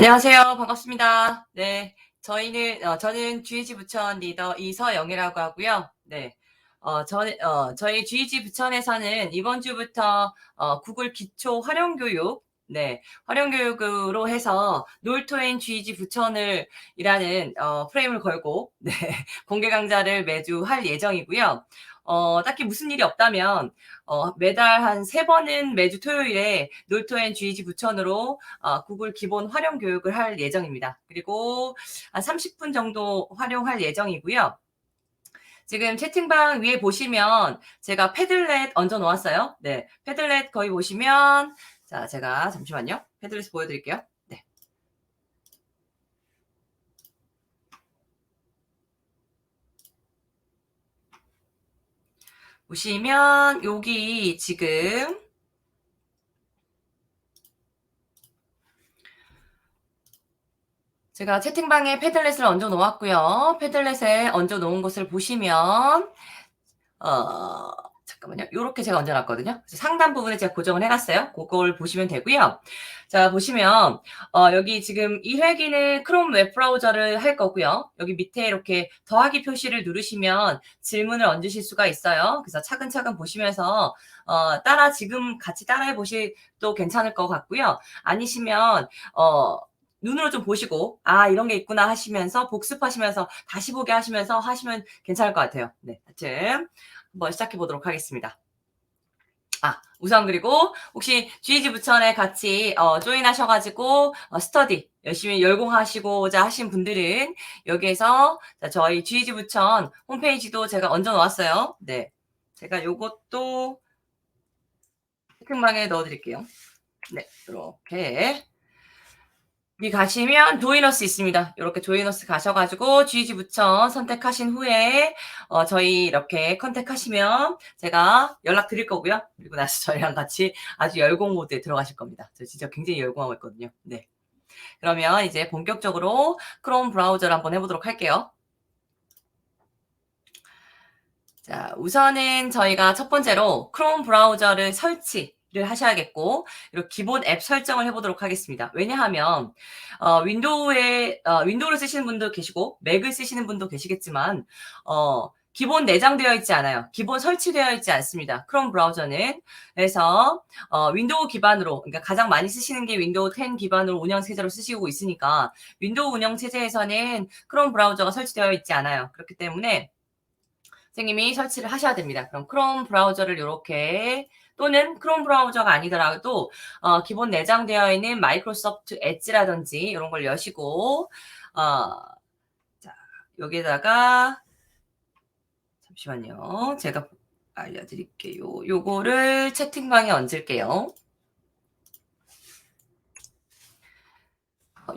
안녕하세요. 반갑습니다. 네. 저는 GEG 부천 리더 이서영이라고 하고요. 네. 저희 GEG 부천에서는 이번 주부터 구글 기초 활용 교육, 네, 활용 교육으로 해서 놀토앤 GEG 부천을 이라는 프레임을 걸고 네, 공개 강좌를 매주 할 예정이고요. 딱히 무슨 일이 없다면 매달 한 3번은 매주 토요일에 놀토앤 GEG 부천으로 구글 기본 활용 교육을 할 예정입니다. 그리고 한 30분 정도 활용할 예정이고요. 지금 채팅방 위에 보시면 제가 패들렛 얹어 놓았어요. 네. 패들렛 거기 보시면, 자, 제가 잠시만요. 패들렛 보여드릴게요. 네. 보시면 여기 지금 제가 채팅방에 패들렛을 얹어 놓았고요. 패들렛에 얹어 놓은 것을 보시면 잠깐만요. 요렇게 제가 얹어 놨거든요. 상단 부분에 제가 고정을 해 놨어요. 그걸 보시면 되고요. 자, 보시면 여기 지금 1회기는 크롬 웹 브라우저를 할 거고요. 여기 밑에 이렇게 더하기 표시를 누르시면 질문을 얹으실 수가 있어요. 그래서 차근차근 보시면서 지금 같이 따라해 보셔도 괜찮을 것 같고요. 아니시면 눈으로 좀 보시고 이런 게 있구나 하시면서 복습하시면서 다시 보기 하시면서 하시면 괜찮을 것 같아요. 네. 하여튼 한번 시작해 보도록 하겠습니다. 우선 그리고 혹시 GEG 부천에 같이 조인 하셔가지고 스터디 열심히 열공하시고자 하신 분들은 여기에서 저희 GEG 부천 홈페이지도 제가 얹어 놓았어요. 네. 제가 요것도 채팅방에 넣어드릴게요. 네. 이렇게. 여기 가시면 조이너스 있습니다. 이렇게 조이너스 가셔가지고 GEG 부천 선택하신 후에 저희 이렇게 컨택하시면 제가 연락 드릴 거고요. 그리고 나서 저희랑 같이 아주 열공 모드에 들어가실 겁니다. 저 진짜 굉장히 열공하고 있거든요. 네. 그러면 이제 본격적으로 크롬 브라우저를 한번 해보도록 할게요. 자, 우선은 저희가 첫 번째로 크롬 브라우저를 설치를 하셔야겠고, 그리고 기본 앱 설정을 해보도록 하겠습니다. 왜냐하면 윈도우를 쓰시는 분도 계시고 맥을 쓰시는 분도 계시겠지만 기본 내장되어 있지 않아요. 기본 설치되어 있지 않습니다. 크롬 브라우저는. 그래서 윈도우 기반으로, 그러니까 가장 많이 쓰시는 게 윈도우 10 기반으로 운영체제로 쓰시고 있으니까 윈도우 운영체제에서는 크롬 브라우저가 설치되어 있지 않아요. 그렇기 때문에 선생님이 설치를 하셔야 됩니다. 그럼 크롬 브라우저를 이렇게, 또는 크롬 브라우저가 아니더라도 기본 내장되어 있는 마이크로소프트 엣지라든지 이런 걸 여시고 자, 여기에다가 잠시만요. 제가 알려드릴게요. 요거를 채팅방에 얹을게요.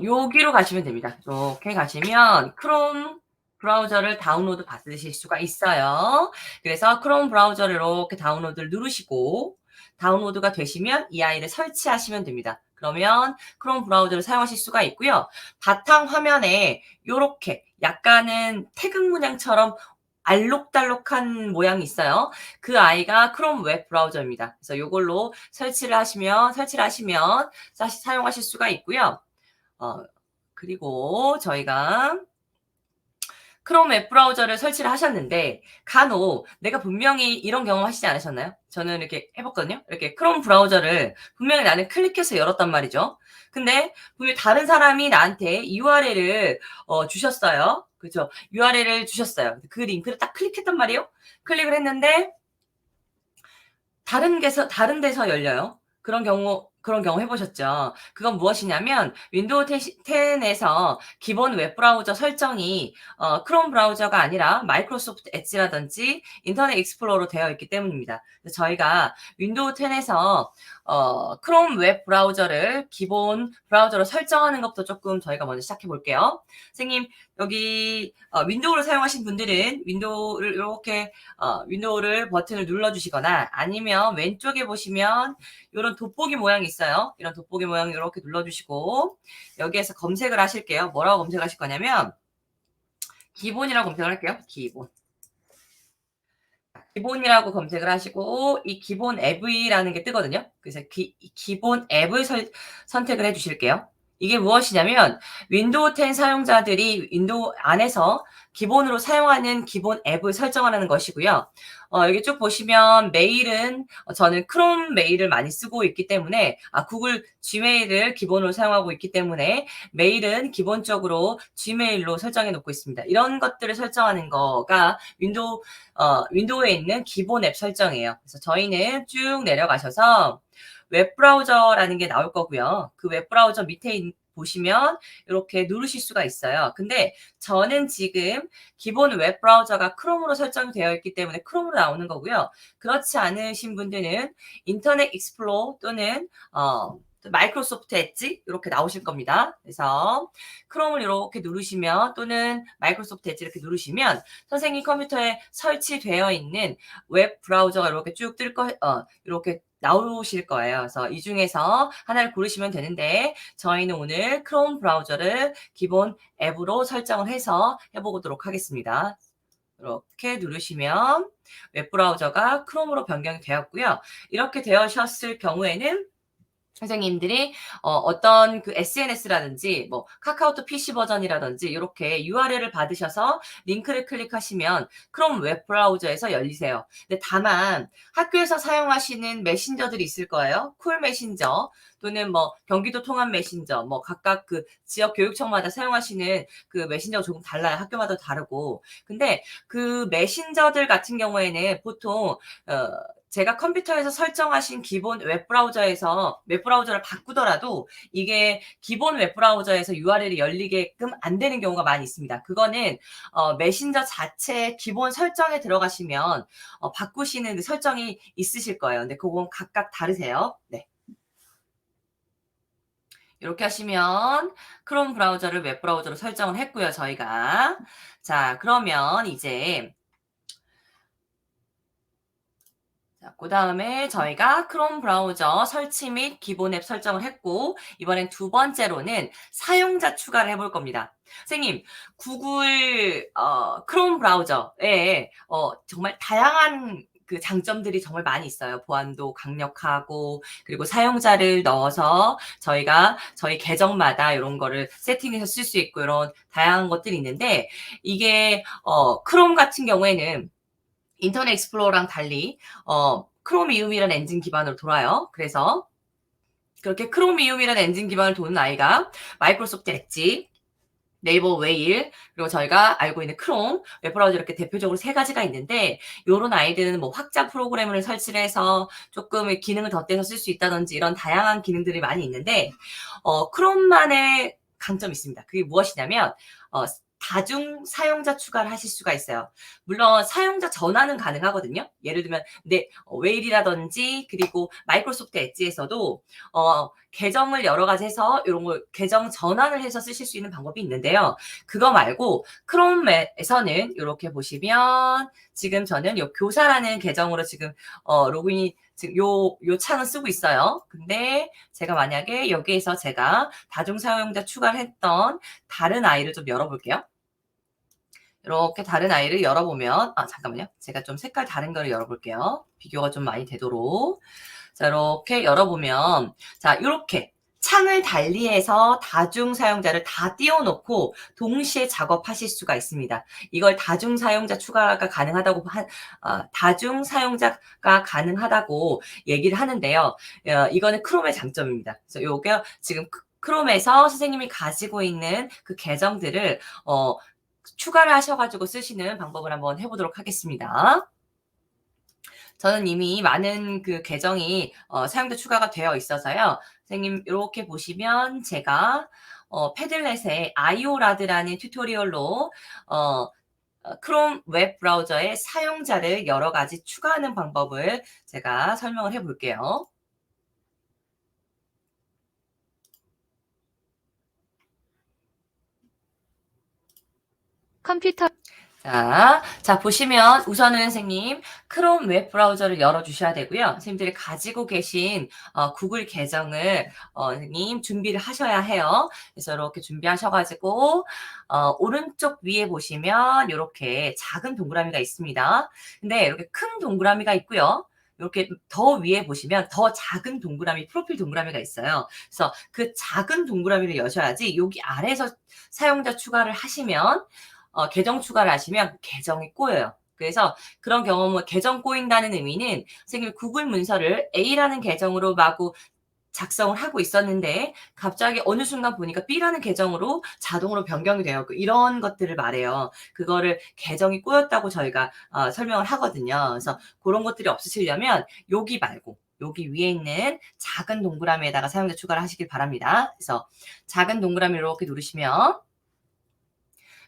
여기로 가시면 됩니다. 이렇게 가시면 크롬 브라우저를 다운로드 받으실 수가 있어요. 그래서 크롬 브라우저를 이렇게 다운로드를 누르시고 다운로드가 되시면 이 아이를 설치하시면 됩니다. 그러면 크롬 브라우저를 사용하실 수가 있고요. 바탕 화면에 이렇게 약간은 태극 문양처럼 알록달록한 모양이 있어요. 그 아이가 크롬 웹 브라우저입니다. 그래서 이걸로 설치를 하시면 사용하실 수가 있고요. 그리고 저희가 크롬 웹 브라우저를 설치를 하셨는데 간혹 내가 분명히 이런 경험 하시지 않으셨나요? 저는 이렇게 해봤거든요. 이렇게 크롬 브라우저를 분명히 나는 클릭해서 열었단 말이죠. 근데 분명히 다른 사람이 나한테 URL을 주셨어요. 그죠? URL을 주셨어요. 그 링크를 딱 클릭했단 말이에요. 클릭을 했는데 다른 데서 열려요. 그런 경우 해보셨죠? 그건 무엇이냐면 윈도우 10에서 기본 웹브라우저 설정이 크롬 브라우저가 아니라 마이크로소프트 엣지라든지 인터넷 익스플로러로 되어 있기 때문입니다. 그래서 저희가 윈도우 10에서 크롬 웹 브라우저를 기본 브라우저로 설정하는 것부터 조금 저희가 먼저 시작해 볼게요. 선생님, 여기 윈도우를 사용하신 분들은 윈도우를 버튼을 눌러주시거나 아니면 왼쪽에 보시면 이런 돋보기 모양이 있어요. 이런 돋보기 모양 이렇게 눌러주시고 여기에서 검색을 하실게요. 뭐라고 검색하실 거냐면 기본이라고 검색을 할게요. 기본이라고 검색을 하시고 이 기본 앱이라는 게 뜨거든요. 그래서 기본 앱을 선택을 해주실게요. 이게 무엇이냐면 윈도우 10 사용자들이 윈도우 안에서 기본으로 사용하는 기본 앱을 설정하라는 것이고요. 여기 쭉 보시면 메일은 저는 크롬 메일을 많이 쓰고 있기 때문에 구글 지메일을 기본으로 사용하고 있기 때문에 메일은 기본적으로 지메일로 설정해 놓고 있습니다. 이런 것들을 설정하는 거가 윈도우에 있는 기본 앱 설정이에요. 그래서 저희는 쭉 내려가셔서 웹브라우저라는 게 나올 거고요. 그 웹브라우저 밑에 보시면 이렇게 누르실 수가 있어요. 근데 저는 지금 기본 웹브라우저가 크롬으로 설정이 되어 있기 때문에 크롬으로 나오는 거고요. 그렇지 않으신 분들은 인터넷 익스플로러 또는 마이크로소프트 엣지 이렇게 나오실 겁니다. 그래서 크롬을 이렇게 누르시면 또는 마이크로소프트 엣지 이렇게 누르시면 선생님 컴퓨터에 설치되어 있는 웹 브라우저가 이렇게 쭉 이렇게 나오실 거예요. 그래서 이 중에서 하나를 고르시면 되는데 저희는 오늘 크롬 브라우저를 기본 앱으로 설정을 해서 해보도록 하겠습니다. 이렇게 누르시면 웹 브라우저가 크롬으로 변경이 되었고요. 이렇게 되셨을 경우에는 선생님들이 어떤 그 SNS라든지 뭐 카카오톡 PC 버전이라든지 이렇게 URL을 받으셔서 링크를 클릭하시면 크롬 웹 브라우저에서 열리세요. 근데 다만 학교에서 사용하시는 메신저들이 있을 거예요. 쿨 메신저 또는 뭐 경기도 통합 메신저 뭐 각각 그 지역 교육청마다 사용하시는 그 메신저가 조금 달라요. 학교마다 다르고. 근데 그 메신저들 같은 경우에는 보통 제가 컴퓨터에서 설정하신 기본 웹브라우저에서 웹브라우저를 바꾸더라도 이게 기본 웹브라우저에서 URL이 열리게끔 안 되는 경우가 많이 있습니다. 그거는 메신저 자체 기본 설정에 들어가시면 바꾸시는 설정이 있으실 거예요. 근데 그건 각각 다르세요. 네. 이렇게 하시면 크롬 브라우저를 웹브라우저로 설정을 했고요. 저희가. 자, 그러면 이제 그 다음에 저희가 크롬 브라우저 설치 및 기본 앱 설정을 했고 이번엔 두 번째로는 사용자 추가를 해볼 겁니다. 선생님, 구글 크롬 브라우저에 정말 다양한 그 장점들이 정말 많이 있어요. 보안도 강력하고 그리고 사용자를 넣어서 저희가 저희 계정마다 이런 거를 세팅해서 쓸 수 있고 이런 다양한 것들이 있는데 이게 크롬 같은 경우에는 인터넷 익스플로러랑 달리 크로미움이라는 엔진 기반으로 돌아요. 그래서 그렇게 크로미움이라는 엔진 기반을 도는 아이가 마이크로소프트 엣지, 네이버 웨일, 그리고 저희가 알고 있는 크롬, 웹브라우저 이렇게 대표적으로 세 가지가 있는데 요런 아이들은 뭐 확장 프로그램을 설치를 해서 조금 기능을 덧대서 쓸 수 있다든지 이런 다양한 기능들이 많이 있는데 크롬만의 강점이 있습니다. 그게 무엇이냐면 다중 사용자 추가를 하실 수가 있어요. 물론 사용자 전환은 가능하거든요. 예를 들면 웨일이라든지 그리고 마이크로소프트 엣지에서도 계정을 여러 가지 해서 이런 걸 계정 전환을 해서 쓰실 수 있는 방법이 있는데요. 그거 말고 크롬에서는 이렇게 보시면 지금 저는 요 교사라는 계정으로 지금 로그인이 지금 요 창을 쓰고 있어요. 근데 제가 만약에 여기에서 제가 다중 사용자 추가를 했던 다른 아이를 좀 열어볼게요. 이렇게 다른 아이를 열어보면 잠깐만요. 제가 좀 색깔 다른 거를 열어볼게요. 비교가 좀 많이 되도록. 자, 이렇게 열어보면 자, 이렇게 창을 달리해서 다중 사용자를 다 띄워놓고 동시에 작업하실 수가 있습니다. 이걸 다중 사용자 추가가 가능하다고 다중 사용자가 가능하다고 얘기를 하는데요. 이거는 크롬의 장점입니다. 그래서 요게 지금 크롬에서 선생님이 가지고 있는 그 계정들을 추가를 하셔가지고 쓰시는 방법을 한번 해보도록 하겠습니다. 저는 이미 많은 그 계정이 사용자 추가가 되어 있어서요. 선생님 이렇게 보시면 제가 패들렛의 아이오라드라는 튜토리얼로 크롬 웹 브라우저의 사용자를 여러 가지 추가하는 방법을 제가 설명을 해볼게요. 컴퓨터 자, 보시면 우선은 선생님 크롬 웹 브라우저를 열어주셔야 되고요. 선생님들이 가지고 계신 구글 계정을 선생님 준비를 하셔야 해요. 그래서 이렇게 준비하셔가지고 오른쪽 위에 보시면 이렇게 작은 동그라미가 있습니다. 근데 이렇게 큰 동그라미가 있고요. 이렇게 더 위에 보시면 더 작은 동그라미, 프로필 동그라미가 있어요. 그래서 그 작은 동그라미를 여셔야지 여기 아래에서 사용자 추가를 하시면 계정 추가를 하시면 계정이 꼬여요. 그래서 그런 경험은 계정 꼬인다는 의미는 선생님이 구글 문서를 A라는 계정으로 마구 작성을 하고 있었는데 갑자기 어느 순간 보니까 B라는 계정으로 자동으로 변경이 되어 이런 것들을 말해요. 그거를 계정이 꼬였다고 저희가 설명을 하거든요. 그래서 그런 것들이 없으시려면 여기 말고 여기 위에 있는 작은 동그라미에다가 사용자 추가를 하시길 바랍니다. 그래서 작은 동그라미 이렇게 누르시면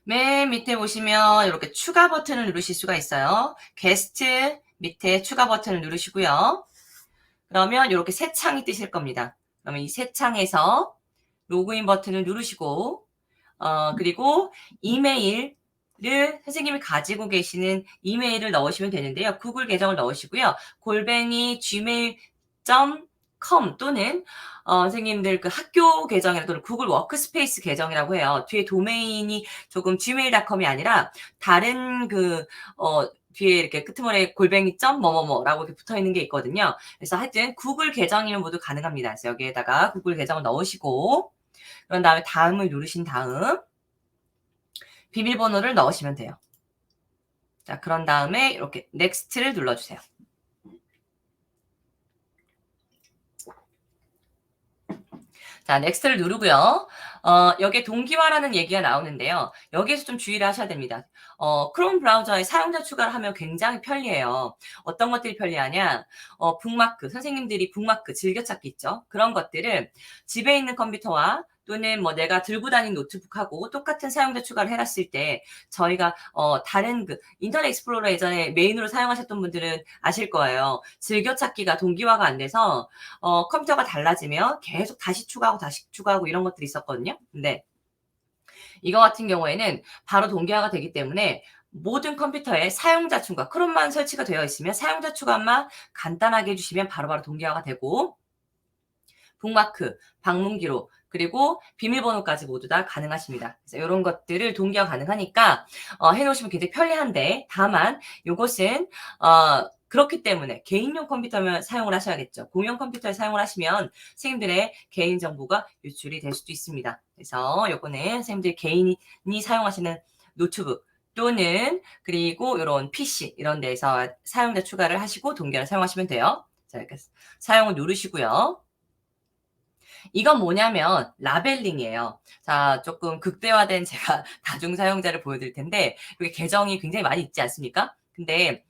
맨 밑에 보시면 이렇게 추가 버튼을 누르실 수가 있어요. 게스트 밑에 추가 버튼을 누르시고요. 그러면 이렇게 새 창이 뜨실 겁니다. 그러면 이 새 창에서 로그인 버튼을 누르시고 그리고 이메일을 선생님이 가지고 계시는 이메일을 넣으시면 되는데요. 구글 계정을 넣으시고요. 골뱅이 gmail.com 또는 선생님들 그 학교 계정이나 또는 구글 워크스페이스 계정이라고 해요. 뒤에 도메인이 조금 gmail.com이 아니라 다른 뒤에 이렇게 끄트머리에 골뱅이 점 뭐뭐뭐라고 이렇게 붙어 있는 게 있거든요. 그래서 하여튼 구글 계정이면 모두 가능합니다. 그래서 여기에다가 구글 계정을 넣으시고 그런 다음에 다음을 누르신 다음 비밀번호를 넣으시면 돼요. 자, 그런 다음에 이렇게 넥스트를 눌러주세요. 자, 넥스트를 누르고요. 여기에 동기화라는 얘기가 나오는데요. 여기에서 좀 주의를 하셔야 됩니다. 크롬 브라우저에 사용자 추가를 하면 굉장히 편리해요. 어떤 것들이 편리하냐? 북마크, 선생님들이 북마크, 즐겨찾기 있죠. 그런 것들을 집에 있는 컴퓨터와 또는 뭐 내가 들고 다니는 노트북하고 똑같은 사용자 추가를 해놨을 때 저희가 다른 그 인터넷 익스플로러 예전에 메인으로 사용하셨던 분들은 아실 거예요. 즐겨찾기가 동기화가 안 돼서 컴퓨터가 달라지면 계속 다시 추가하고 이런 것들이 있었거든요. 근데 이거 같은 경우에는 바로 동기화가 되기 때문에 모든 컴퓨터에 사용자 추가, 크롬만 설치가 되어 있으면 사용자 추가만 간단하게 해주시면 바로바로 동기화가 되고 북마크, 방문 기록, 그리고 비밀번호까지 모두 다 가능하십니다. 그래서 이런 것들을 동기화 가능하니까 해놓으시면 굉장히 편리한데 다만 이것은 그렇기 때문에 개인용 컴퓨터면 사용을 하셔야겠죠. 공용 컴퓨터에 사용을 하시면 선생님들의 개인정보가 유출이 될 수도 있습니다. 그래서 요거는 선생님들 개인이 사용하시는 노트북 또는 그리고 이런 PC 이런 데에서 사용자 추가를 하시고 동기화를 사용하시면 돼요. 자, 이렇게 사용을 누르시고요. 이건 뭐냐면 라벨링이에요. 자, 조금 극대화된 제가 다중 사용자를 보여드릴 텐데 여기 계정이 굉장히 많이 있지 않습니까? 근데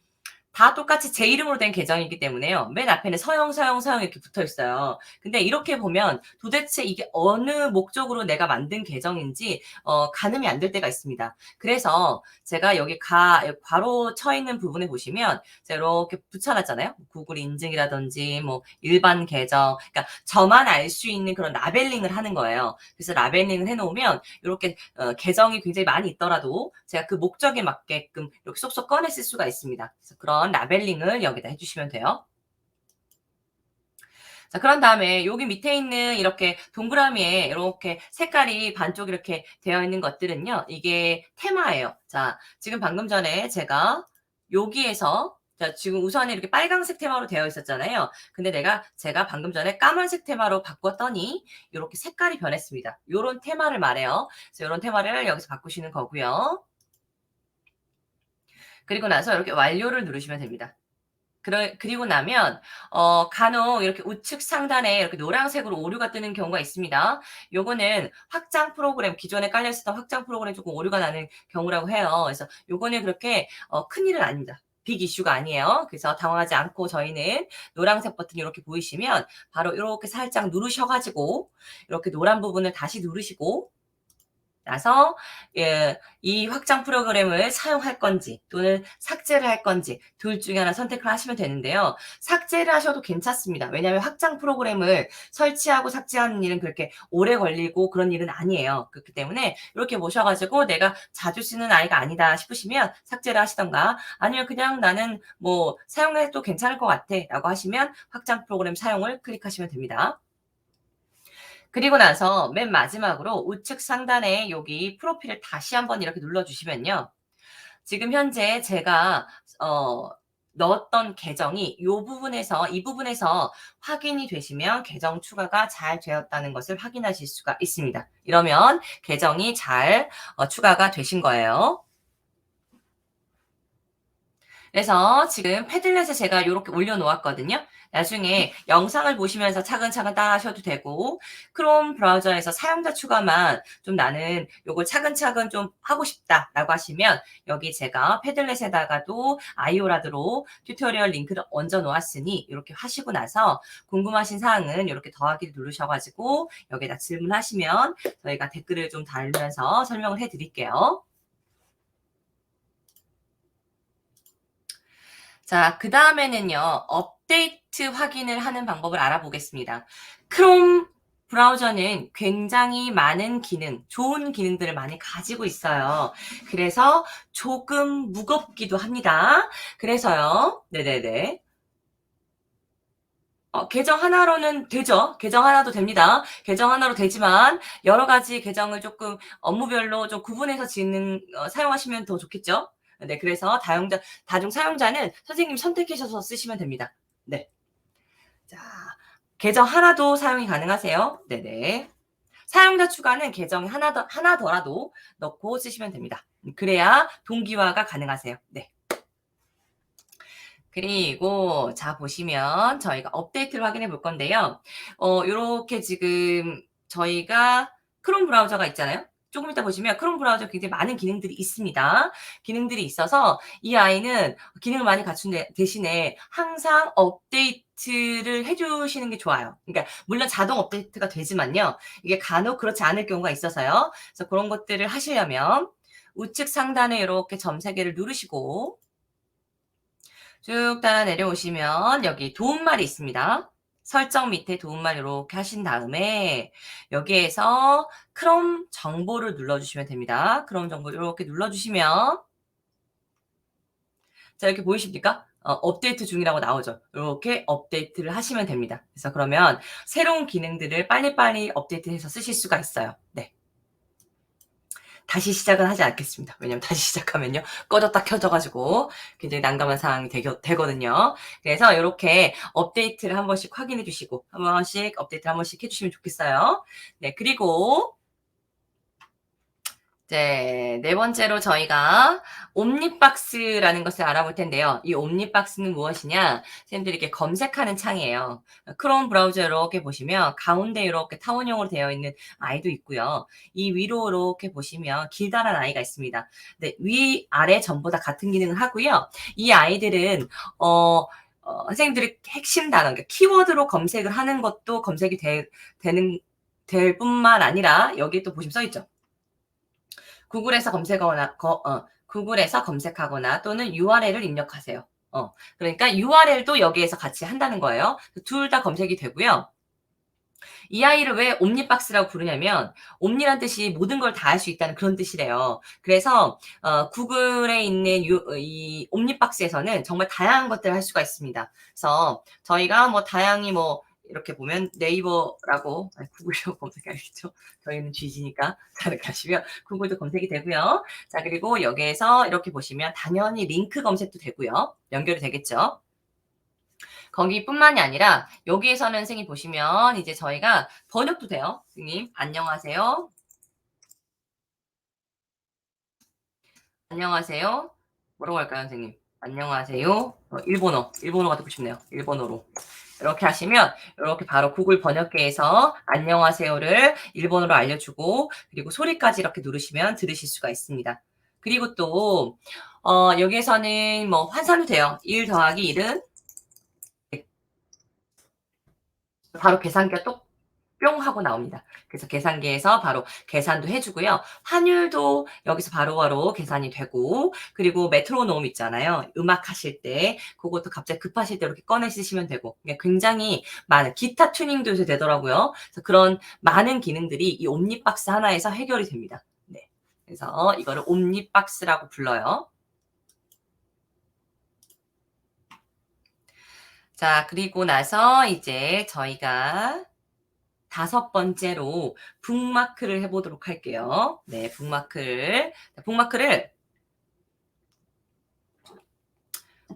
다 똑같이 제 이름으로 된 계정이기 때문에요. 맨 앞에는 서영, 서영, 서영 이렇게 붙어 있어요. 근데 이렇게 보면 도대체 이게 어느 목적으로 내가 만든 계정인지 가늠이 안 될 때가 있습니다. 그래서 제가 여기 괄호 쳐 있는 부분에 보시면 제가 이렇게 붙여놨잖아요. 구글 인증이라든지 뭐 일반 계정, 그러니까 저만 알 수 있는 그런 라벨링을 하는 거예요. 그래서 라벨링을 해놓으면 이렇게 계정이 굉장히 많이 있더라도 제가 그 목적에 맞게끔 이렇게 쏙쏙 꺼내 쓸 수가 있습니다. 그래서 그런 라벨링을 여기다 해주시면 돼요. 자, 그런 다음에 여기 밑에 있는 이렇게 동그라미에 이렇게 색깔이 반쪽 이렇게 되어 있는 것들은요. 이게 테마예요. 자, 지금 방금 전에 제가 여기에서 자, 지금 우선은 이렇게 빨간색 테마로 되어 있었잖아요. 근데 제가 방금 전에 까만색 테마로 바꿨더니 이렇게 색깔이 변했습니다. 요런 테마를 말해요. 그래서 요런 테마를 여기서 바꾸시는 거고요. 그리고 나서 이렇게 완료를 누르시면 됩니다. 그리고 나면 간혹 이렇게 우측 상단에 이렇게 노란색으로 오류가 뜨는 경우가 있습니다. 요거는 확장 프로그램 기존에 깔려 있었던 확장 프로그램 조금 오류가 나는 경우라고 해요. 그래서 요거는 그렇게 큰일은 아닙니다. 빅 이슈가 아니에요. 그래서 당황하지 않고 저희는 노란색 버튼이 이렇게 보이시면 바로 이렇게 살짝 누르셔 가지고 이렇게 노란 부분을 다시 누르시고 나서 이 확장 프로그램을 사용할 건지 또는 삭제를 할 건지 둘 중에 하나 선택을 하시면 되는데요. 삭제를 하셔도 괜찮습니다. 왜냐하면 확장 프로그램을 설치하고 삭제하는 일은 그렇게 오래 걸리고 그런 일은 아니에요. 그렇기 때문에 이렇게 보셔가지고 내가 자주 쓰는 아이가 아니다 싶으시면 삭제를 하시던가 아니면 그냥 나는 뭐 사용해도 괜찮을 것 같아 라고 하시면 확장 프로그램 사용을 클릭하시면 됩니다. 그리고 나서 맨 마지막으로 우측 상단에 여기 프로필을 다시 한번 이렇게 눌러주시면요. 지금 현재 제가 넣었던 계정이 이 부분에서 확인이 되시면 계정 추가가 잘 되었다는 것을 확인하실 수가 있습니다. 이러면 계정이 잘 추가가 되신 거예요. 그래서 지금 패들렛에 제가 이렇게 올려놓았거든요. 나중에 영상을 보시면서 차근차근 따라 하셔도 되고, 크롬 브라우저에서 사용자 추가만 좀 나는 요걸 차근차근 좀 하고 싶다라고 하시면 여기 제가 패들렛에다가도 아이오라드로 튜토리얼 링크를 얹어 놓았으니 이렇게 하시고 나서 궁금하신 사항은 이렇게 더하기를 누르셔가지고 여기다 질문하시면 저희가 댓글을 좀 달면서 설명을 해드릴게요. 자, 그 다음에는요, 업데이트 확인을 하는 방법을 알아보겠습니다. 크롬 브라우저는 굉장히 많은 기능, 좋은 기능들을 많이 가지고 있어요. 그래서 조금 무겁기도 합니다. 그래서요, 네네네. 계정 하나로는 되죠. 계정 하나도 됩니다. 계정 하나로 되지만 여러 가지 계정을 조금 업무별로 좀 구분해서 사용하시면 더 좋겠죠. 네, 그래서 다중 사용자는 선생님이 선택하셔서 쓰시면 됩니다. 네. 자, 계정 하나도 사용이 가능하세요. 네네. 사용자 추가는 계정이 하나더라도 넣고 쓰시면 됩니다. 그래야 동기화가 가능하세요. 네. 그리고 자 보시면 저희가 업데이트를 확인해 볼 건데요. 요렇게 지금 저희가 크롬 브라우저가 있잖아요. 조금 이따 보시면 크롬 브라우저 굉장히 많은 기능들이 있습니다. 기능들이 있어서 이 아이는 기능을 많이 갖춘 대신에 항상 업데이트를 해 주시는 게 좋아요. 그러니까 물론 자동 업데이트가 되지만요. 이게 간혹 그렇지 않을 경우가 있어서요. 그래서 그런 것들을 하시려면 우측 상단에 이렇게 점 3개를 누르시고 쭉 따라 내려오시면 여기 도움말이 있습니다. 설정 밑에 도움말 이렇게 하신 다음에 여기에서 크롬 정보를 눌러주시면 됩니다. 크롬 정보 이렇게 눌러주시면 자 이렇게 보이십니까? 업데이트 중이라고 나오죠. 이렇게 업데이트를 하시면 됩니다. 그래서 그러면 새로운 기능들을 빨리빨리 업데이트해서 쓰실 수가 있어요. 네. 다시 시작은 하지 않겠습니다. 왜냐면 다시 시작하면요. 꺼졌다 켜져가지고 굉장히 난감한 상황이 되거든요. 그래서 이렇게 업데이트를 한 번씩 확인해 주시고 한 번씩 업데이트를 한 번씩 해주시면 좋겠어요. 네, 그리고 이제 네 번째로 저희가 옴니박스라는 것을 알아볼 텐데요. 이 옴니박스는 무엇이냐? 선생님들이 이렇게 검색하는 창이에요. 크롬 브라우저 이렇게 보시면 가운데 이렇게 타원형으로 되어 있는 아이도 있고요. 이 위로 이렇게 보시면 길다란 아이가 있습니다. 네, 위, 아래 전부 다 같은 기능을 하고요. 이 아이들은 선생님들이 핵심 단어, 그러니까 키워드로 검색을 하는 것도 검색이 될 뿐만 아니라 여기 또 보시면 써 있죠. 구글에서 검색하거나 또는 URL을 입력하세요. 그러니까 URL도 여기에서 같이 한다는 거예요. 둘 다 검색이 되고요. 이 아이를 왜 옴니박스라고 부르냐면 옴니란 뜻이 모든 걸 다 할 수 있다는 그런 뜻이래요. 그래서 구글에 있는 이 옴니박스에서는 정말 다양한 것들을 할 수가 있습니다. 그래서 저희가 뭐 다양히 뭐 이렇게 보면 네이버라고 구글로 검색하겠죠. 저희는 GG니까 다르게 하시면 구글도 검색이 되고요. 자 그리고 여기에서 이렇게 보시면 당연히 링크 검색도 되고요. 연결이 되겠죠. 거기뿐만이 아니라 여기에서는 선생님 보시면 이제 저희가 번역도 돼요. 선생님 안녕하세요. 안녕하세요. 뭐라고 할까요, 선생님? 안녕하세요. 일본어가 듣고 싶네요. 일본어로. 이렇게 하시면 이렇게 바로 구글 번역기에서 안녕하세요를 일본어로 알려주고 그리고 소리까지 이렇게 누르시면 들으실 수가 있습니다. 그리고 또 여기에서는 뭐 환산도 돼요. 1 더하기 1은 바로 계산기가 또 뿅 하고 나옵니다. 그래서 계산기에서 바로 계산도 해주고요. 환율도 여기서 바로바로 계산이 되고 그리고 메트로놈 있잖아요. 음악 하실 때 그것도 갑자기 급하실 때 이렇게 꺼내 쓰시면 되고 굉장히 많은 기타 튜닝도 요새 되더라고요. 그래서 그런 많은 기능들이 이 옴니박스 하나에서 해결이 됩니다. 네. 그래서 이거를 옴니박스라고 불러요. 자, 그리고 나서 이제 저희가 5번째로 북마크를 해보도록 할게요. 네, 북마크를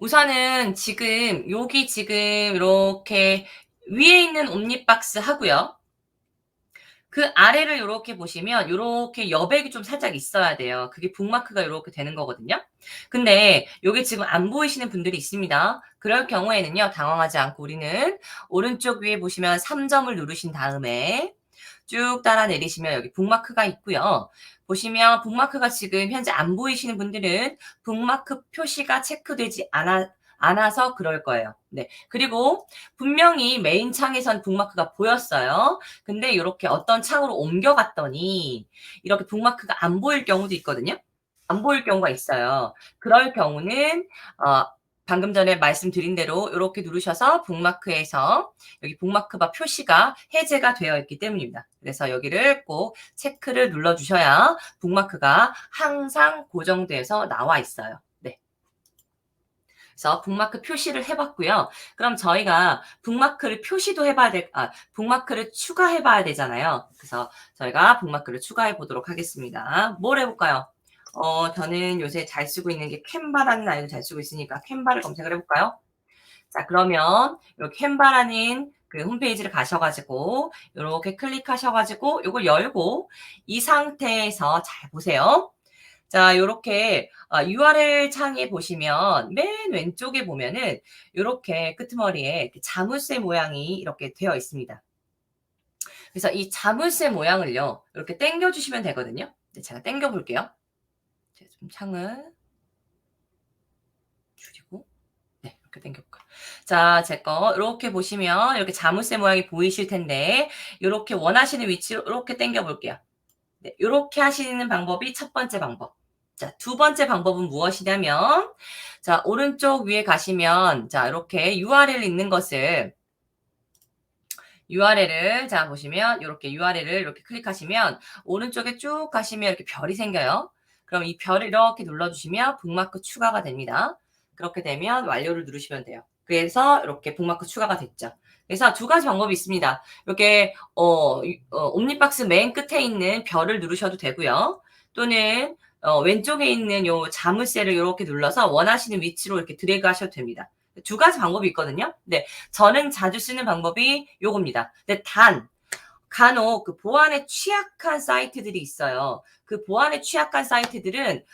우선은 지금 여기 지금 이렇게 위에 있는 옴니박스 하고요. 그 아래를 요렇게 보시면 요렇게 여백이 좀 살짝 있어야 돼요. 그게 북마크가 요렇게 되는 거거든요. 근데 요게 지금 안 보이시는 분들이 있습니다. 그럴 경우에는요. 당황하지 않고 우리는 오른쪽 위에 보시면 3점을 누르신 다음에 쭉 따라 내리시면 여기 북마크가 있고요. 보시면 북마크가 지금 현재 안 보이시는 분들은 북마크 표시가 체크되지 않아서 그럴 거예요. 네. 그리고 분명히 메인 창에선 북마크가 보였어요. 근데 요렇게 어떤 창으로 옮겨갔더니 이렇게 북마크가 안 보일 경우도 있거든요. 안 보일 경우가 있어요. 그럴 경우는 어 방금 전에 말씀드린 대로 요렇게 누르셔서 북마크에서 여기 북마크바 표시가 해제가 되어 있기 때문입니다. 그래서 여기를 꼭 체크를 눌러 주셔야 북마크가 항상 고정돼서 나와 있어요. 네. 그래서 북마크 표시를 해 봤고요. 그럼 저희가 북마크를 표시도 해 봐야 북마크를 추가해 봐야 되잖아요. 그래서 저희가 북마크를 추가해 보도록 하겠습니다. 뭘 해 볼까요? 저는 요새 잘 쓰고 있는 게 캔바라는 아이를 잘 쓰고 있으니까 캔바를 검색을 해 볼까요? 자, 그러면 요 캔바라는 그 홈페이지를 가셔 가지고 요렇게 클릭하셔 가지고 요걸 열고 이 상태에서 잘 보세요. 자, 요렇게 URL 창에 보시면 맨 왼쪽에 보면은 요렇게 끄트머리에 이렇게 자물쇠 모양이 이렇게 되어 있습니다. 그래서 이 자물쇠 모양을요. 이렇게 당겨 주시면 되거든요. 네, 제가 당겨 볼게요. 제가 좀 창을 줄이고 네, 이렇게 당겨 볼까요? 자, 제 거 이렇게 보시면 이렇게 자물쇠 모양이 보이실 텐데 요렇게 원하시는 위치로 이렇게 당겨 볼게요. 네, 요렇게 하시는 방법이 첫 번째 방법. 자, 두 번째 방법은 무엇이냐면 자, 오른쪽 위에 가시면 자, 이렇게 URL 있는 것을 URL을 자, 보시면 요렇게 URL을 이렇게 클릭하시면 오른쪽에 쭉 가시면 이렇게 별이 생겨요. 그럼 이 별을 이렇게 눌러 주시면 북마크 추가가 됩니다. 그렇게 되면 완료를 누르시면 돼요. 그래서 이렇게 북마크 추가가 됐죠. 그래서 두 가지 방법이 있습니다. 이렇게 옴니박스 맨 끝에 있는 별을 누르셔도 되고요. 또는 왼쪽에 있는 요 자물쇠를 요렇게 눌러서 원하시는 위치로 이렇게 드래그 하셔도 됩니다. 두 가지 방법이 있거든요. 네. 저는 자주 쓰는 방법이 요겁니다. 근데 간혹 그 보안에 취약한 사이트들이 있어요. 그 보안에 취약한 사이트들은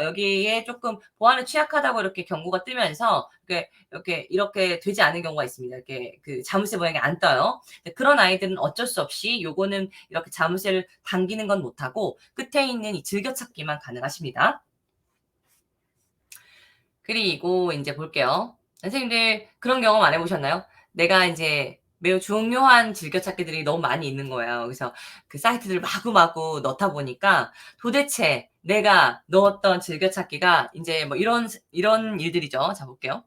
여기에 조금 보안에 취약하다고 이렇게 경고가 뜨면서 이렇게 되지 않은 경우가 있습니다. 이렇게 그 자물쇠 모양이 안 떠요. 그런 아이들은 어쩔 수 없이 요거는 이렇게 자물쇠를 당기는 건 못하고 끝에 있는 이 즐겨찾기만 가능하십니다. 그리고 인제 볼게요. 선생님들 그런 경험 안 해 보셨나요? 내가 인제 매우 중요한 즐겨찾기들이 너무 많이 있는 거예요. 그래서 그 사이트들을 마구마구 넣다 보니까 도대체 내가 넣었던 즐겨찾기가 인제 뭐 이런 일들이죠. 자, 볼게요.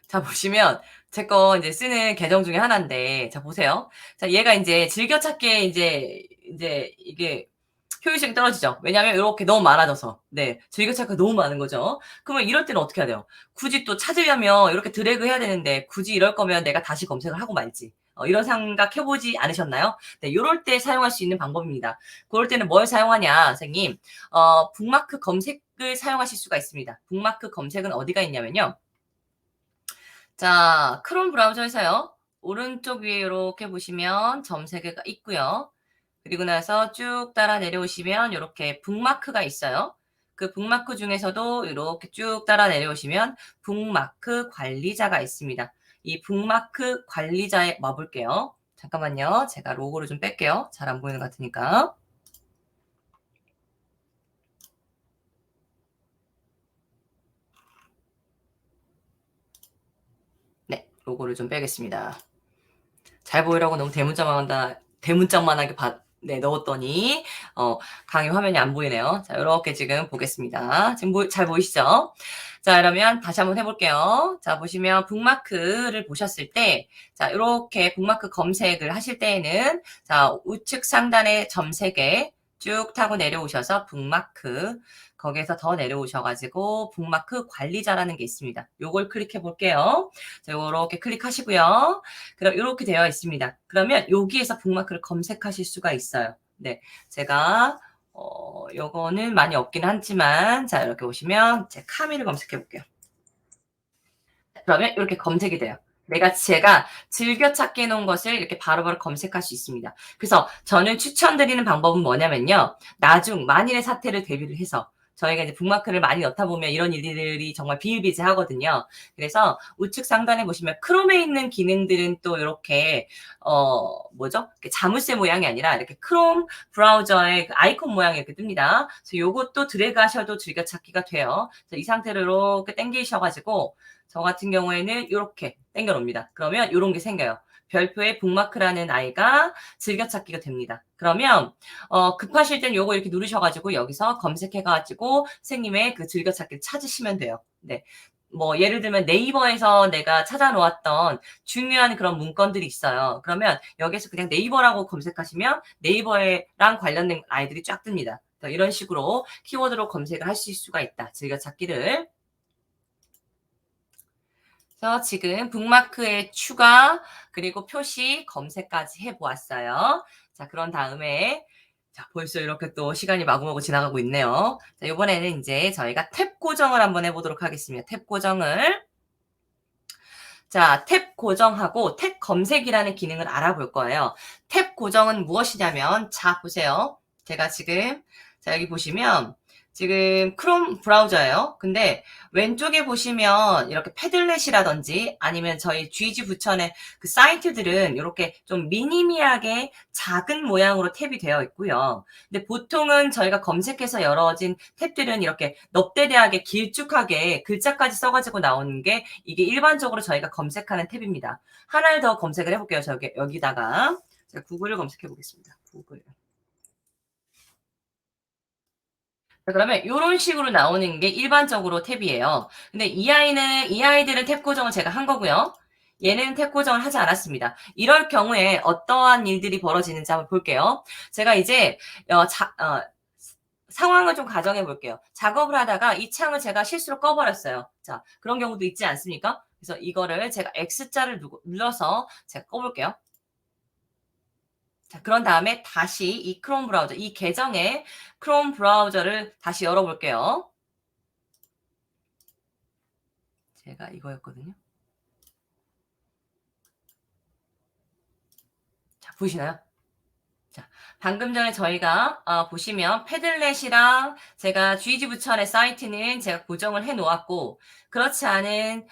자, 보시면 제 거 인제 쓰는 계정 중에 하나인데 자, 보세요. 자, 얘가 인제 즐겨찾기에 인제 이게 효율성이 떨어지죠. 왜냐하면 요렇게 너무 많아져서. 네. 즐겨찾기가 너무 많은 거죠. 그러면 이럴 때는 어떻게 해야 돼요? 굳이 또 찾으려면 이렇게 드래그 해야 되는데 굳이 이럴 거면 내가 다시 검색을 하고 말지. 이런 생각 해 보지 않으셨나요? 네. 요럴 때 사용할 수 있는 방법입니다. 고럴 때는 뭘 사용하냐 선생님. 북마크 검색을 사용하실 수가 있습니다. 북마크 검색은 어디가 있냐면요. 자, 크롬 브라우저에서요. 오른쪽 위에 요렇게 보시면 점 3 개가 있고요. 그리고 나서 쭉 따라 내려오시면 요렇게 북마크가 있어요. 그 북마크 중에서도 요렇게 쭉 따라 내려오시면 북마크 관리자가 있습니다. 이 북마크 관리자에 와 볼게요. 잠깐만요. 제가 로고를 좀 뺄게요. 잘 안 보이는 것 같으니까. 네. 로고를 좀 빼겠습니다. 잘 보이라고 너무 대문짝만하게 네, 넣었더니 강의 화면이 안 보이네요. 자, 요렇게 지금 보겠습니다. 지금 잘 보이시죠? 자, 그러면 다시 한번 해 볼게요. 자, 보시면 북마크를 보셨을 때 자, 요렇게 북마크 검색을 하실 때에는 자, 우측 상단에 점 3개 쭉 타고 내려오셔서 북마크 거기에서 더 내려오셔 가지고 북마크 관리자라는 게 있습니다. 요걸 클릭해 볼게요. 자, 요렇게 클릭하시고요. 그럼 요렇게 되어 있습니다. 그러면 여기에서 북마크를 검색하실 수가 있어요. 네. 제가 요거는 많이 없긴 하지만 자, 이렇게 오시면 제 카미를 검색해 볼게요. 그러면 이렇게 검색이 돼요. 제가 즐겨찾기 해 놓은 것을 이렇게 바로바로 검색할 수 있습니다. 그래서 저는 추천드리는 방법은 뭐냐면요. 만일의 사태를 대비를 해서 저희가 이제 북마크를 많이 넣다 보면 이런 일들이 정말 비일비재하거든요. 그래서 우측 상단에 보시면 크롬에 있는 기능들은 또 요렇게 이렇게 자물쇠 모양이 아니라 이렇게 크롬 브라우저의 그 아이콘 모양이 이렇게 뜹니다. 그래서 요것도 드래그 하셔도 즐겨찾기가 돼요. 그래서 이 상태로 이렇게 당기셔 가지고 저 같은 경우에는 요렇게 당겨 놓습니다. 그러면 요런 게 생겨요. 별표에 북마크라는 아이가 즐겨찾기가 됩니다. 그러면 급하실 땐 요거 이렇게 누르셔 가지고 여기서 검색해 가지고 선생님의 그 즐겨찾기를 찾으시면 돼요. 네. 뭐 예를 들면 네이버에서 내가 찾아 놓았던 중요한 그런 문건들이 있어요. 그러면 여기서 그냥 네이버라고 검색하시면 네이버랑 관련된 아이들이 쫙 뜹니다. 이런 식으로 키워드로 검색을 하실 수가 있다. 즐겨찾기를. 그래서 지금 북마크의 추가 그리고 표시 검색까지 해 보았어요. 자, 그런 다음에 자, 벌써 이렇게 또 시간이 마구마구 지나가고 있네요. 자, 이번에는 인제 저희가 탭 고정을 한번 해 보도록 하겠습니다. 탭 고정을. 자, 탭 고정하고 탭 검색이라는 기능을 알아볼 거예요. 탭 고정은 무엇이냐면 자, 보세요. 제가 지금 여기 보시면 지금 크롬 브라우저예요. 근데 왼쪽에 보시면 이렇게 패들렛이라든지 아니면 저희 GG 부천의 그 사이트들은 이렇게 좀 미니미하게 작은 모양으로 탭이 되어 있고요. 근데 보통은 저희가 검색해서 열어진 탭들은 이렇게 넙대대하게 길쭉하게 글자까지 써가지고 나오는 게 이게 일반적으로 저희가 검색하는 탭입니다. 하나를 더 검색을 해볼게요. 여기다가 제가 구글을 검색해 보겠습니다. 구글. 그러면 이런 식으로 나오는 게 일반적으로 탭이에요. 근데 이 아이들은 탭 고정을 제가 한 거고요. 얘는 탭 고정을 하지 않았습니다. 이럴 경우에 어떠한 일들이 벌어지는지 한번 볼게요. 제가 이제 상황을 좀 가정해 볼게요. 작업을 하다가 이 창을 제가 실수로 꺼버렸어요. 자, 그런 경우도 있지 않습니까? 그래서 이거를 제가 X자를 눌러서 제가 꺼볼게요. 자, 그런 다음에 다시 이 크롬 브라우저, 이 계정의 크롬 브라우저를 다시 열어볼게요. 제가 이거였거든요. 자, 보이시나요? 자, 방금 전에 저희가 보시면 패들렛이랑 제가 GG 부천의 사이트는 제가 고정을 해 놓았고 그렇지 않은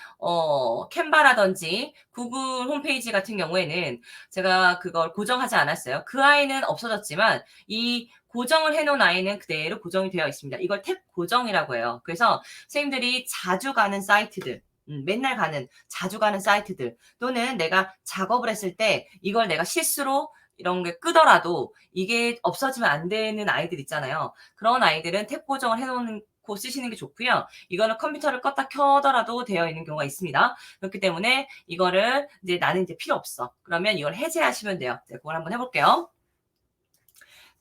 캔바라든지 구글 홈페이지 같은 경우에는 제가 그걸 고정하지 않았어요. 그 아이는 없어졌지만 이 고정을 해 놓은 아이는 그대로 고정이 되어 있습니다. 이걸 탭 고정이라고 해요. 그래서 선생님들이 자주 가는 사이트들 맨날 자주 가는 사이트들 또는 내가 작업을 했을 때 이걸 내가 실수로 이런 게 끄더라도 이게 없어지면 안 되는 아이들 있잖아요. 그런 아이들은 탭 고정을 해 놓고 쓰시는 게 좋고요. 이거는 컴퓨터를 껐다 켜더라도 되어 있는 경우가 있습니다. 그렇기 때문에 이거를 이제 나는 이제 필요 없어. 그러면 이걸 해제하시면 돼요. 네, 그걸 한번 해 볼게요.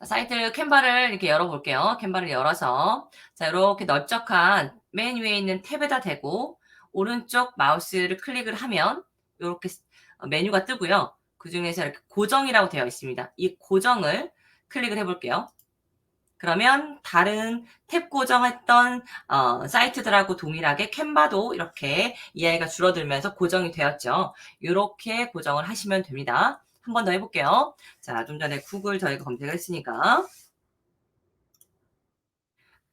사이트 캔바를 이렇게 열어볼게요. 캔바를 열어서 자, 이렇게 넓적한 맨 위에 있는 탭에다 대고 오른쪽 마우스를 클릭을 하면 이렇게 메뉴가 뜨고요. 그 중에서 이렇게 고정이라고 되어 있습니다. 이 고정을 클릭을 해볼게요. 그러면 다른 탭 고정했던 사이트들하고 동일하게 캔바도 이렇게 이 아이가 줄어들면서 고정이 되었죠. 이렇게 고정을 하시면 됩니다. 한 번 더 해볼게요. 자, 좀 전에 구글 저희가 검색을 했으니까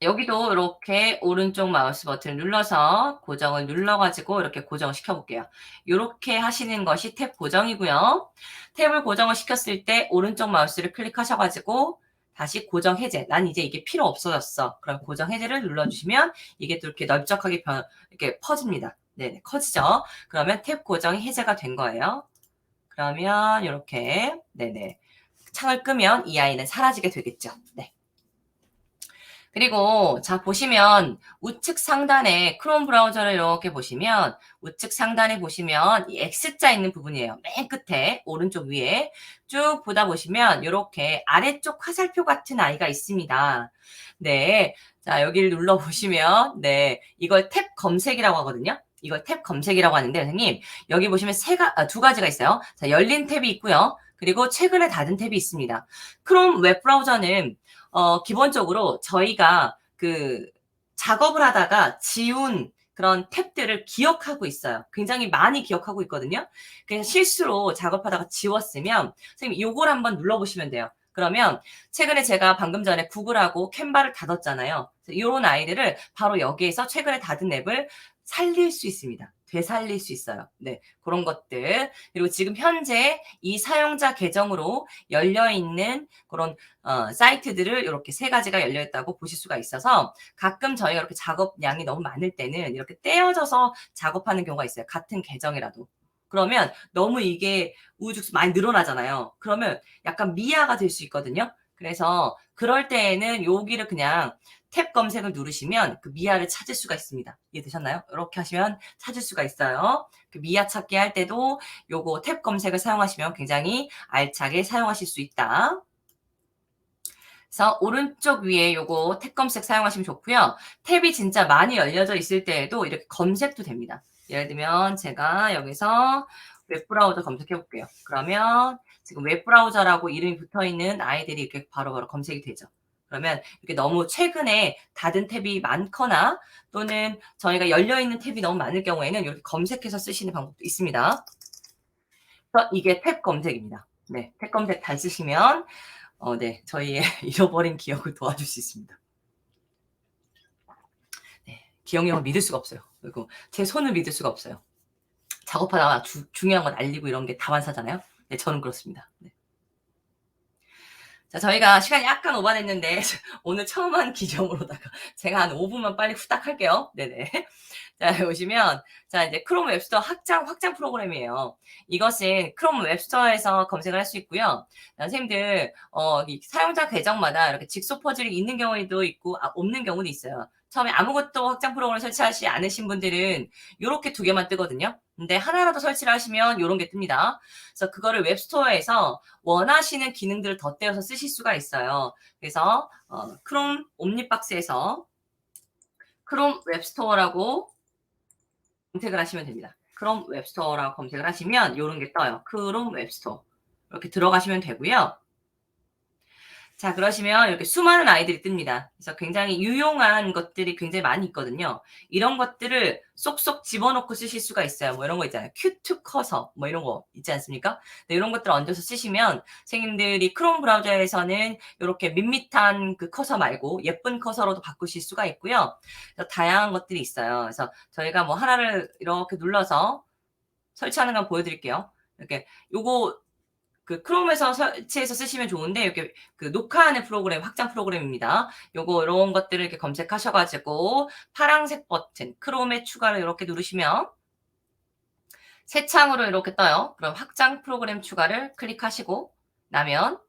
여기도 이렇게 오른쪽 마우스 버튼 눌러서 고정을 눌러가지고 이렇게 고정을 시켜볼게요. 이렇게 하시는 것이 탭 고정이고요. 탭을 고정을 시켰을 때 오른쪽 마우스를 클릭하셔가지고 다시 고정 해제. 난 이제 이게 필요 없어졌어. 그럼 고정 해제를 눌러주시면 이게 또 이렇게 넓적하게 이렇게 퍼집니다. 네, 커지죠. 그러면 탭 고정이 해제가 된 거예요. 그러면 이렇게 네네 창을 끄면 이 아이는 사라지게 되겠죠. 네. 그리고 자 보시면 우측 상단에 크롬 브라우저를 이렇게 보시면 우측 상단에 보시면 이 X자 있는 부분이에요. 맨 끝에 오른쪽 위에 쭉 보다 보시면 이렇게 아래쪽 화살표 같은 아이가 있습니다. 네, 자 여기를 눌러 보시면 네 이걸 탭 검색이라고 하거든요. 이걸 탭 검색이라고 하는데 선생님 여기 보시면 두 가지가 있어요. 자, 열린 탭이 있고요. 그리고 최근에 닫은 탭이 있습니다. 크롬 웹 브라우저는 기본적으로 저희가 그 작업을 하다가 지운 그런 탭들을 기억하고 있어요. 굉장히 많이 기억하고 있거든요. 그래서 실수로 작업하다가 지웠으면 선생님 요걸 한번 눌러보시면 돼요. 그러면 최근에 제가 방금 전에 구글하고 캔바를 닫았잖아요. 요런 아이들을 바로 여기에서 최근에 닫은 앱을 살릴 수 있습니다. 되살릴 수 있어요. 네, 그런 것들. 그리고 지금 현재 이 사용자 계정으로 열려있는 그런 사이트들을 이렇게 세 가지가 열려있다고 보실 수가 있어서 가끔 저희가 이렇게 작업량이 너무 많을 때는 이렇게 떼어져서 작업하는 경우가 있어요. 같은 계정이라도. 그러면 너무 이게 우후죽순 많이 늘어나잖아요. 그러면 약간 미아가 될 수 있거든요. 그래서 그럴 때에는 여기를 그냥 탭 검색을 누르시면 그 미아를 찾을 수가 있습니다. 이해되셨나요? 이렇게 하시면 찾을 수가 있어요. 그 미아 찾기 할 때도 요거 탭 검색을 사용하시면 굉장히 알차게 사용하실 수 있다. 그래서 오른쪽 위에 요거 탭 검색 사용하시면 좋고요. 탭이 진짜 많이 열려져 있을 때에도 이렇게 검색도 됩니다. 예를 들면 제가 여기서 웹브라우저 검색해 볼게요. 그러면 지금 웹브라우저라고 이름이 붙어 있는 아이들이 이렇게 바로바로 검색이 되죠. 그러면 이렇게 너무 최근에 닫은 탭이 많거나 또는 저희가 열려 있는 탭이 너무 많을 경우에는 이렇게 검색해서 쓰시는 방법도 있습니다. 그래서 이게 탭 검색입니다. 네, 탭 검색 잘 쓰시면 네, 저희의 잃어버린 기억을 도와줄 수 있습니다. 네, 기억력을 믿을 수가 없어요. 그리고 제 손을 믿을 수가 없어요. 작업하다가 중요한 건 알리고 이런 게 다반사잖아요. 네, 저는 그렇습니다. 네. 자, 저희가 시간이 약간 오버됐는데 오늘 처음 한 기점으로다가 제가 한 5분만 빨리 후딱 할게요. 네네. 자, 보시면 자, 이제 크롬 웹스토어 확장 프로그램이에요. 이것은 크롬 웹스토어에서 검색을 할 수 있고요. 선생님들 이 사용자 계정마다 이렇게 직소 퍼즐이 있는 경우도 있고 없는 경우도 있어요. 처음에 아무것도 확장 프로그램을 설치하지 않으신 분들은 요렇게 두 개만 뜨거든요. 근데 하나라도 설치를 하시면 요런 게 뜹니다. 그래서 그거를 웹스토어에서 원하시는 기능들을 덧대어서 쓰실 수가 있어요. 그래서 크롬 옴니박스에서 크롬 웹스토어라고 검색을 하시면 됩니다. 크롬 웹스토어라고 검색을 하시면 요런 게 떠요. 크롬 웹스토어. 이렇게 들어가시면 되고요. 자, 그러시면 이렇게 수많은 아이들이 뜹니다. 그래서 굉장히 유용한 것들이 굉장히 많이 있거든요. 이런 것들을 쏙쏙 집어넣고 쓰실 수가 있어요. 뭐 이런 거 있잖아요. 큐트 커서 뭐 이런 거 있지 않습니까? 네, 이런 것들 얹어서 쓰시면 선생님들이 크롬 브라우저에서는 이렇게 밋밋한 그 커서 말고 예쁜 커서로도 바꾸실 수가 있고요. 그래서 다양한 것들이 있어요. 그래서 저희가 뭐 하나를 이렇게 눌러서 설치하는 거 보여드릴게요. 이렇게 요거 그 크롬에서 설치해서 쓰시면 좋은데 이렇게 그 녹화하는 프로그램 확장 프로그램입니다. 요거 이런 것들을 이렇게 검색하셔 가지고 파란색 버튼 크롬에 추가를 이렇게 누르시면 새 창으로 이렇게 떠요. 그럼 확장 프로그램 추가를 클릭하시고 나면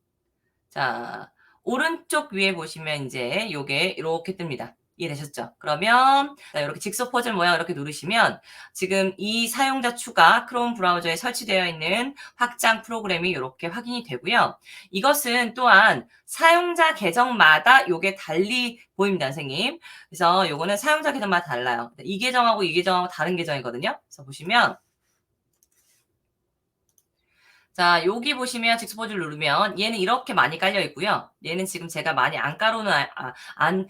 자, 오른쪽 위에 보시면 이제 요게 이렇게 뜹니다. 이해되셨죠? 그러면 이렇게 직소 퍼즐 모양 이렇게 누르시면 지금 이 사용자 추가 크롬 브라우저에 설치되어 있는 확장 프로그램이 이렇게 확인이 되고요. 이것은 또한 사용자 계정마다 요게 달리 보입니다, 선생님. 그래서 요거는 사용자 계정마다 달라요. 이 계정하고 이 계정하고 다른 계정이거든요. 그래서 보시면 자, 여기 보시면 직소 퍼즐 누르면 얘는 이렇게 많이 깔려 있고요. 얘는 지금 제가 많이 안 깔아놓은 안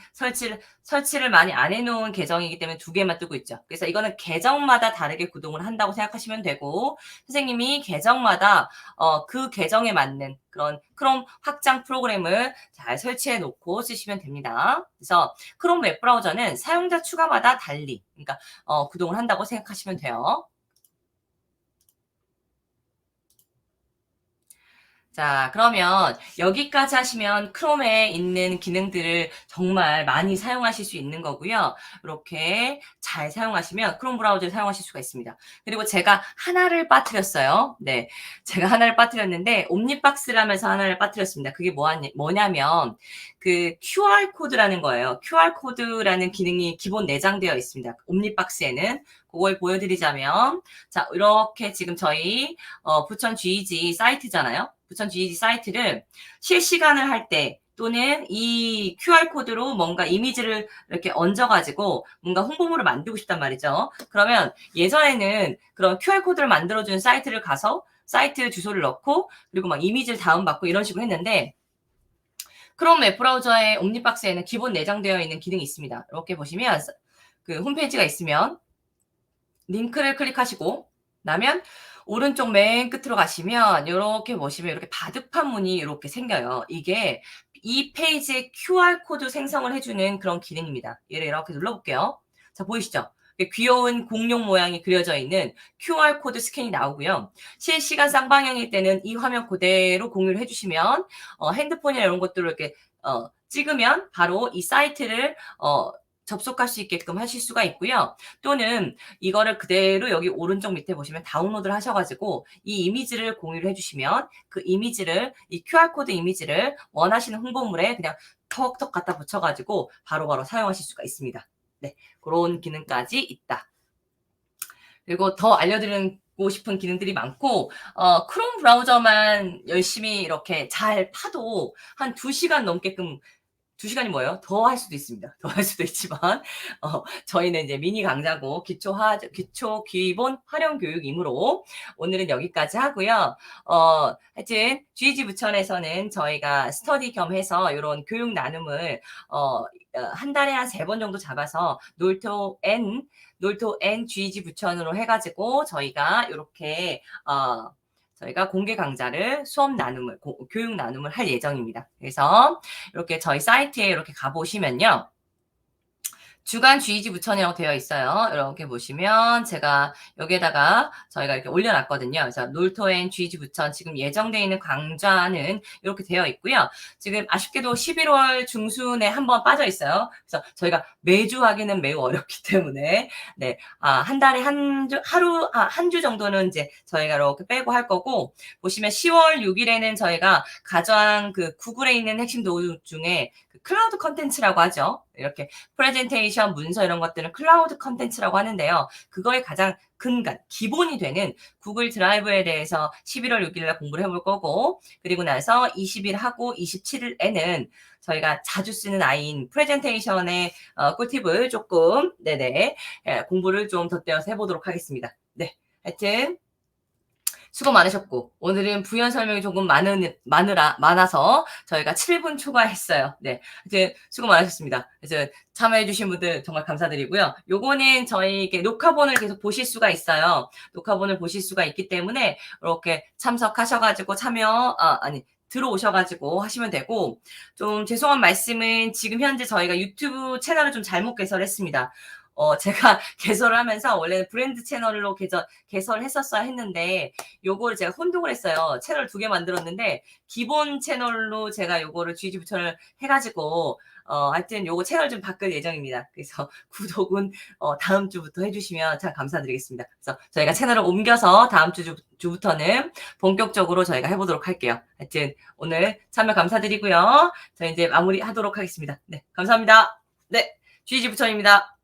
설치를 많이 안 해놓은 계정이기 때문에 두 개만 뜨고 있죠. 그래서 이거는 계정마다 다르게 구동을 한다고 생각하시면 되고 선생님이 계정마다 그 계정에 맞는 그런 크롬 확장 프로그램을 잘 설치해 놓고 쓰시면 됩니다. 그래서 크롬 웹브라우저는 사용자 추가마다 달리 그러니까 구동을 한다고 생각하시면 돼요. 자, 그러면 여기까지 하시면 크롬에 있는 기능들을 정말 많이 사용하실 수 있는 거고요. 이렇게 잘 사용하시면 크롬 브라우저를 사용하실 수가 있습니다. 그리고 제가 하나를 빠뜨렸어요. 네. 제가 하나를 빠뜨렸는데 옴니박스라면서 하나를 빠뜨렸습니다. 그게 뭐냐면 그 QR코드라는 거예요. QR코드라는 기능이 기본 내장되어 있습니다. 옴니박스에는. 그걸 보여드리자면 자, 이렇게 지금 저희 부천 GEG 사이트잖아요. 부천 GEG 사이트를 실시간을 할 때 또는 이 QR코드로 뭔가 이미지를 이렇게 얹어가지고 뭔가 홍보물을 만들고 싶단 말이죠. 그러면 예전에는 그런 QR코드를 만들어주는 사이트를 가서 사이트 주소를 넣고 그리고 막 이미지를 다운받고 이런 식으로 했는데 크롬 웹브라우저의 옴니박스에는 기본 내장되어 있는 기능이 있습니다. 이렇게 보시면 그 홈페이지가 있으면 링크를 클릭하시고 나면 오른쪽 맨 끝으로 가시면 요렇게 보시면 이렇게 바둑판 문이 이렇게 생겨요. 이게 이 페이지에 QR 코드 생성을 해주는 그런 기능입니다. 얘를 이렇게 눌러볼게요. 자, 보이시죠? 귀여운 공룡 모양이 그려져 있는 QR 코드 스캔이 나오고요. 실시간 쌍방향일 때는 이 화면 그대로 공유를 해주시면 핸드폰이나 이런 것들을 이렇게 찍으면 바로 이 사이트를 접속할 수 있게끔 하실 수가 있고요. 또는 이거를 그대로 여기 오른쪽 밑에 보시면 다운로드를 하셔가지고 이 이미지를 공유를 해주시면 그 이미지를, 이 QR코드 이미지를 원하시는 홍보물에 그냥 턱턱 갖다 붙여가지고 바로바로 사용하실 수가 있습니다. 네, 그런 기능까지 있다. 그리고 더 알려드리고 싶은 기능들이 많고, 크롬 브라우저만 열심히 이렇게 잘 파도 한 2시간 넘게끔 2시간이 뭐예요? 더 할 수도 있습니다. 더 할 수도 있지만 저희는 이제 미니 강좌고 기초 기본 활용 교육이므로 오늘은 여기까지 하고요. 하여튼 GEG 부천에서는 저희가 스터디 겸해서 요런 교육 나눔을 한 달에 한 3번 정도 잡아서 놀토 N GEG 부천으로 해 가지고 저희가 요렇게 저희가 공개 강좌를 수업 나눔을 교육 나눔을 할 예정입니다. 그래서 이렇게 저희 사이트에 이렇게 가보시면요. 주간 GEG 부천이라고 되어 있어요. 이렇게 보시면 제가 여기에다가 저희가 이렇게 올려놨거든요. 그래서 놀토&, GEG 부천 지금 예정되어 있는 강좌는 이렇게 되어 있고요. 지금 아쉽게도 11월 중순에 한번 빠져 있어요. 그래서 저희가 매주 하기는 매우 어렵기 때문에 네, 한 달에 한 주 정도는 이제 저희가 이렇게 빼고 할 거고, 보시면 10월 6일에는 저희가 가장 그 구글에 있는 핵심 도구 중에 그 클라우드 컨텐츠라고 하죠. 이렇게 프레젠테이션, 문서 이런 것들은 클라우드 컨텐츠라고 하는데요. 그거의 가장 근간, 기본이 되는 구글 드라이브에 대해서 11월 6일 날 공부를 해볼 거고, 그리고 나서 20일 하고 27일에는 저희가 자주 쓰는 아이인 프레젠테이션의 꿀팁을 조금 공부를 좀 덧대어서 해보도록 하겠습니다. 네, 하여튼 수고 많으셨고, 오늘은 부연 설명이 조금 많아서 저희가 7분 초과했어요. 네. 이제 수고 많으셨습니다. 그래서 참여해주신 분들 정말 감사드리고요. 요거는 저희에게 녹화본을 계속 보실 수가 있어요. 녹화본을 보실 수가 있기 때문에 이렇게 참석하셔가지고 들어오셔가지고 하시면 되고, 좀 죄송한 말씀은 지금 현재 저희가 유튜브 채널을 좀 잘못 개설했습니다. 제가 개설을 하면서 원래는 브랜드 채널로 개설했었어야 했는데, 요거를 제가 혼동을 했어요. 채널 2개 만들었는데, 기본 채널로 제가 요거를 GEG 부천을 해가지고, 하여튼 요거 채널 좀 바꿀 예정입니다. 그래서 구독은, 다음 주부터 해주시면 참 감사드리겠습니다. 그래서 저희가 채널을 옮겨서 다음 주부터는 본격적으로 저희가 해보도록 할게요. 하여튼 오늘 참여 감사드리고요. 저희 이제 마무리 하도록 하겠습니다. 네, 감사합니다. 네, GEG 부천입니다.